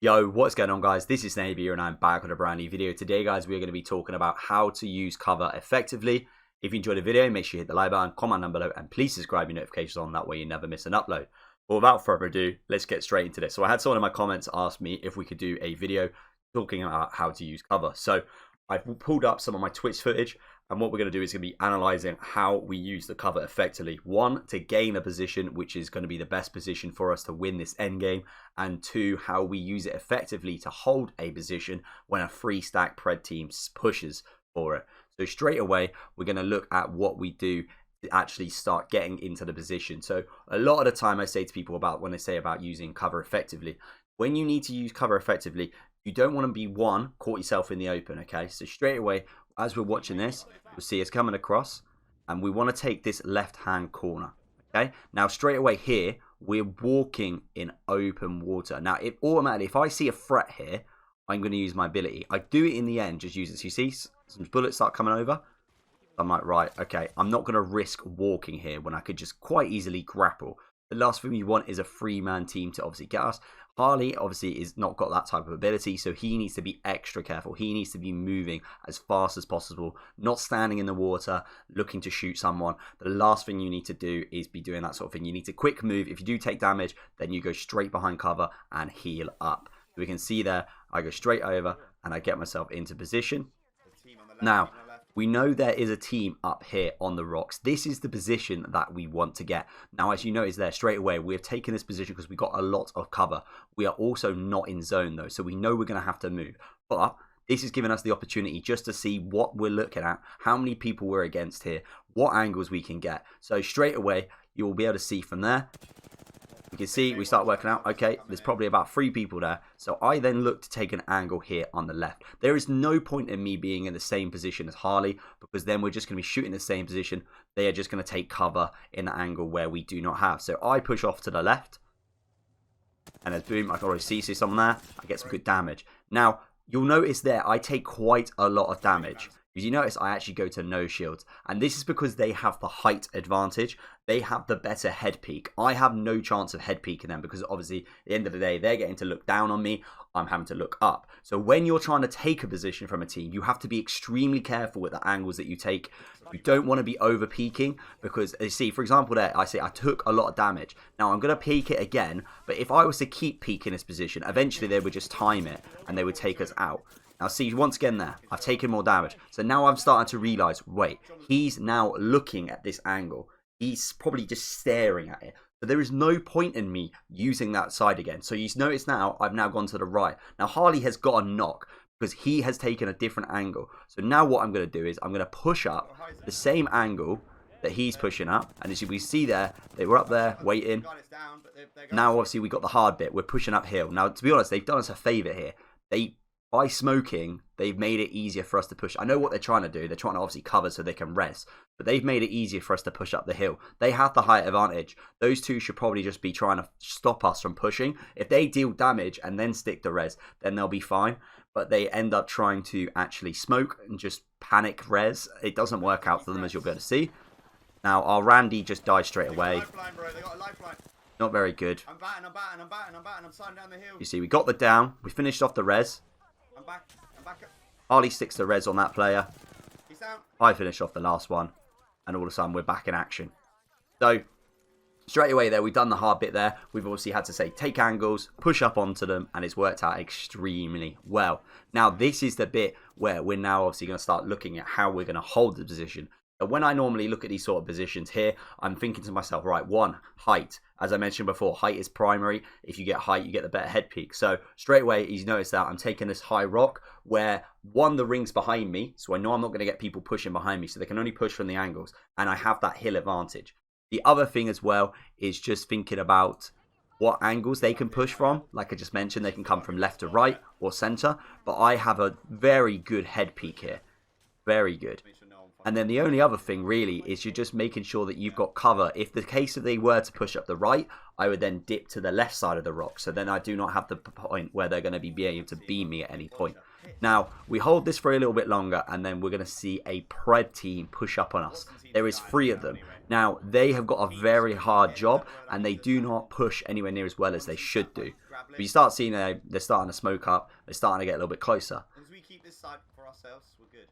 Yo, what's going on, guys? This is Navy and I'm back with a brand new video. Today, guys, we're going to be talking about how to use cover effectively. If you enjoyed the video, make sure you hit the like button, comment down below, and please subscribe your notifications on. That way you never miss an upload. But without further ado, let's get straight into this. So I had someone in my comments ask me if we could do a video talking about how to use cover. So I've pulled up some of my Twitch footage, and what we're going to do is going to be analysing how we use the cover effectively. One, to gain a position, which is going to be the best position for us to win this end game. And two, how we use it effectively to hold a position when a free stack pred team pushes for it. So straight away, we're going to look at what we do to actually start getting into the position. So a lot of the time I say to people about when they say about using cover effectively, when you need to use cover effectively, you don't want to be caught yourself in the open, okay? So straight away, as we're watching this, you'll see us coming across, and we want to take this left-hand corner, okay? Now, straight away here, we're walking in open water. Now, it automatically, if I see a threat here, I'm going to use my ability. I do it in the end, just use it. So you see some bullets start coming over. I'm like, right, okay, I'm not going to risk walking here when I could just quite easily grapple. The last thing you want is a three-man team to obviously get us. Harley obviously is not got that type of ability, so he needs to be extra careful. He needs to be moving as fast as possible, not standing in the water, looking to shoot someone. The last thing you need to do is be doing that sort of thing. You need to quick move. If you do take damage, then you go straight behind cover and heal up. So we can see there, I go straight over and I get myself into position. Now, we know there is a team up here on the rocks. This is the position that we want to get. Now, as you notice there, straight away, we've taken this position because we got a lot of cover. We are also not in zone, though, so we know we're going to have to move. But this is giving us the opportunity just to see what we're looking at, how many people we're against here, what angles we can get. So straight away, you'll be able to see from there. You can see we start working out, okay, there's probably about 3 people there. So I then look to take an angle here on the left. There is no point in me being in the same position as Harley, because then we're just going to be shooting the same position. They are just going to take cover in the angle where we do not have. So I push off to the left. And as boom, I can already see someone there. I get some good damage. Now, you'll notice there, I take quite a lot of damage. As you notice, I actually go to no shields. And this is because they have the height advantage. They have the better head peek. I have no chance of head peeking them because obviously at the end of the day, they're getting to look down on me. I'm having to look up. So when you're trying to take a position from a team, you have to be extremely careful with the angles that you take. You don't want to be over peeking because you see, for example, there, I say I took a lot of damage. Now I'm going to peek it again. But if I was to keep peeking this position, eventually they would just time it and they would take us out. Now see, once again there, I've taken more damage. So now I'm starting to realise, wait, he's now looking at this angle. He's probably just staring at it. So there is no point in me using that side again. So you notice now, I've now gone to the right. Now Harley has got a knock because he has taken a different angle. So now what I'm going to do is I'm going to push up the same angle that he's pushing up. And as we see there, they were up there waiting. Now obviously we got the hard bit. We're pushing uphill. Now to be honest, they've done us a favour here. By smoking, they've made it easier for us to push. I know what they're trying to do. They're trying to obviously cover so they can rest. But they've made it easier for us to push up the hill. They have the height advantage. Those two should probably just be trying to stop us from pushing. If they deal damage and then stick the res, then they'll be fine. But they end up trying to actually smoke and just panic res. It doesn't work out for them, as you'll be able to see. Now, our Randy just died straight away. Not very good. I'm batting. I'm sliding down the hill. You see, we got the down. We finished off the res. I'm back. Harley sticks the res on that player. He's down. I finish off the last one. And all of a sudden, we're back in action. So, straight away there, we've done the hard bit there. We've obviously had to say, take angles, push up onto them, and it's worked out extremely well. Now, this is the bit where we're now obviously going to start looking at how we're going to hold the position. When I normally look at these sort of positions here, I'm thinking to myself, right, one, height. As I mentioned before, height is primary. If you get height, you get the better head peak. So straight away, you notice that I'm taking this high rock where, one, the ring's behind me. So I know I'm not going to get people pushing behind me. So they can only push from the angles. And I have that hill advantage. The other thing as well is just thinking about what angles they can push from. Like I just mentioned, they can come from left to right or center. But I have a very good head peak here. Very good. And then the only other thing really is you're just making sure that you've got cover. If the case of they were to push up the right, I would then dip to the left side of the rock. So then I do not have the point where they're going to be able to beam me at any point. Now, we hold this for a little bit longer and then we're going to see a pred team push up on us. There is 3 of them. Now, they have got a very hard job and they do not push anywhere near as well as they should do. establish. But you start seeing they're starting to smoke up. They're starting to get a little bit closer. As we keep this side for ourselves, we're good.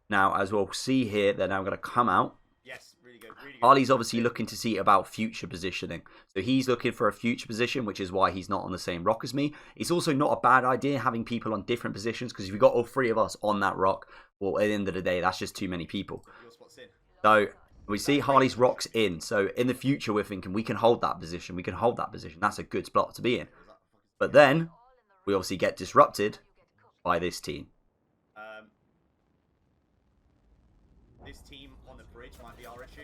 Now, as we'll see here, they're now going to come out. Yes, really good, really good. Harley's obviously looking to see about future positioning. So he's looking for a future position, which is why he's not on the same rock as me. It's also not a bad idea having people on different positions, because if you've got all three of us on that rock, well, at the end of the day, that's just too many people. Your spot's in. So we see Harley's rock's in. So in the future, we're thinking we can hold that position. We can hold that position. That's a good spot to be in. But then we obviously get disrupted by this team. This team on the bridge might be our issue.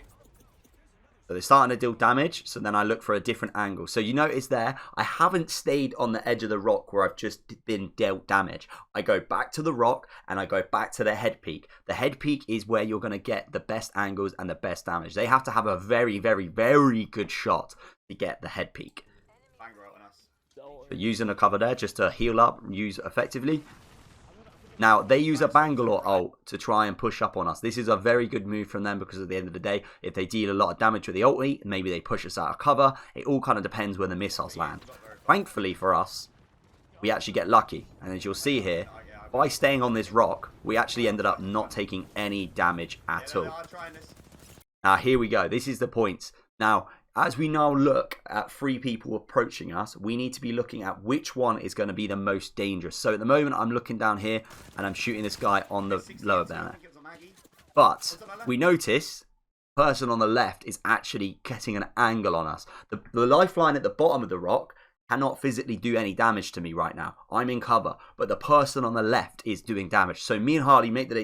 So they're starting to deal damage, so then I look for a different angle. So you notice there, I haven't stayed on the edge of the rock where I've just been dealt damage. I go back to the rock and I go back to the head peak. The head peak is where you're going to get the best angles and the best damage. They have to have a very, very, very good shot to get the head peak. Banger out on us. So using a cover there just to heal up, use effectively. Now, they use a Bangalore ult to try and push up on us. This is a very good move from them because at the end of the day, if they deal a lot of damage with the ulti, maybe they push us out of cover. It all kind of depends where the missiles land. Thankfully for us, we actually get lucky. And as you'll see here, by staying on this rock, we actually ended up not taking any damage at all. Now, here we go. This is the points. Now, as we now look at three people approaching us, we need to be looking at which one is going to be the most dangerous. So at the moment, I'm looking down here and I'm shooting this guy on the lower banner. But we notice the person on the left is actually getting an angle on us. The lifeline at the bottom of the rock cannot physically do any damage to me right now. I'm in cover, but the person on the left is doing damage. So me and Harley make the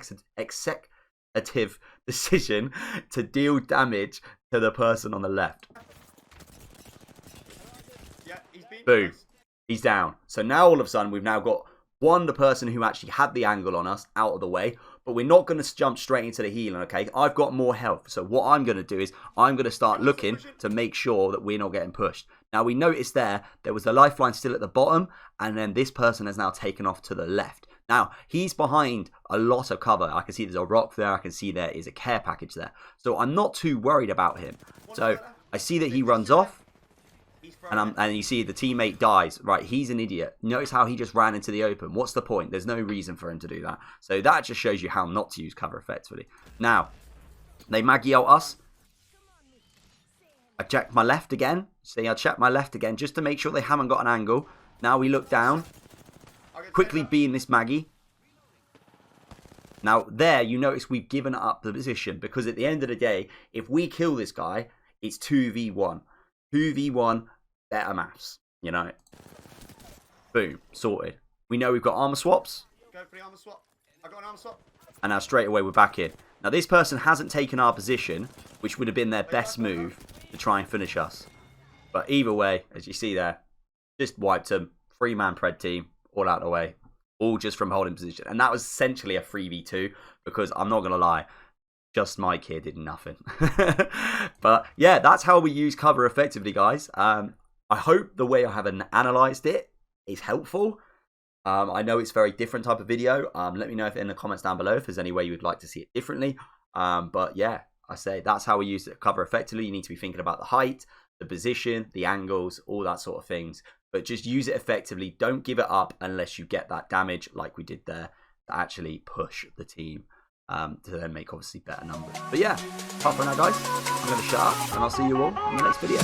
executive decision to deal damage to the person on the left. Yeah, he's been Boom. He's down. So now all of a sudden we've now got the person who actually had the angle on us out of the way, but we're not going to jump straight into the healing, okay? I've got more health. So what I'm going to do is I'm going to start looking to make sure that we're not getting pushed. Now we noticed there was the lifeline still at the bottom, and then this person has now taken off to the left. Now, he's behind a lot of cover. I can see there's a rock there. I can see there is a care package there. So I'm not too worried about him. So I see that he runs off. And you see the teammate dies. Right, he's an idiot. Notice how he just ran into the open. What's the point? There's no reason for him to do that. So that just shows you how not to use cover effectively. Now, they Maggie out us. I checked my left again. See, I checked my left again just to make sure they haven't got an angle. Now we look down. Quickly being this Maggie. Now there you notice we've given up the position because at the end of the day, if we kill this guy, it's 2v1. 2v1, better maths, you know. Boom, sorted. We know we've got armor swaps. Go for the armor swap. I got an armor swap. And now straight away we're back in. Now this person hasn't taken our position, which would have been their best move to try and finish us. But either way, as you see there, just wiped them. 3-man pred team. All out of the way, all just from holding position. And that was essentially a 3v2 because I'm not going to lie, just Mike here did nothing. But yeah, that's how we use cover effectively, guys. I hope the way I have analysed it is helpful. I know it's a very different type of video. Let me know in the comments down below if there's any way you would like to see it differently. But yeah, I say that's how we use cover effectively. You need to be thinking about the height, the position, the angles, all that sort of things. But just use it effectively. Don't give it up unless you get that damage like we did there to actually push the team to then make obviously better numbers. But yeah, apart from that, guys, I'm going to shut up and I'll see you all in the next video.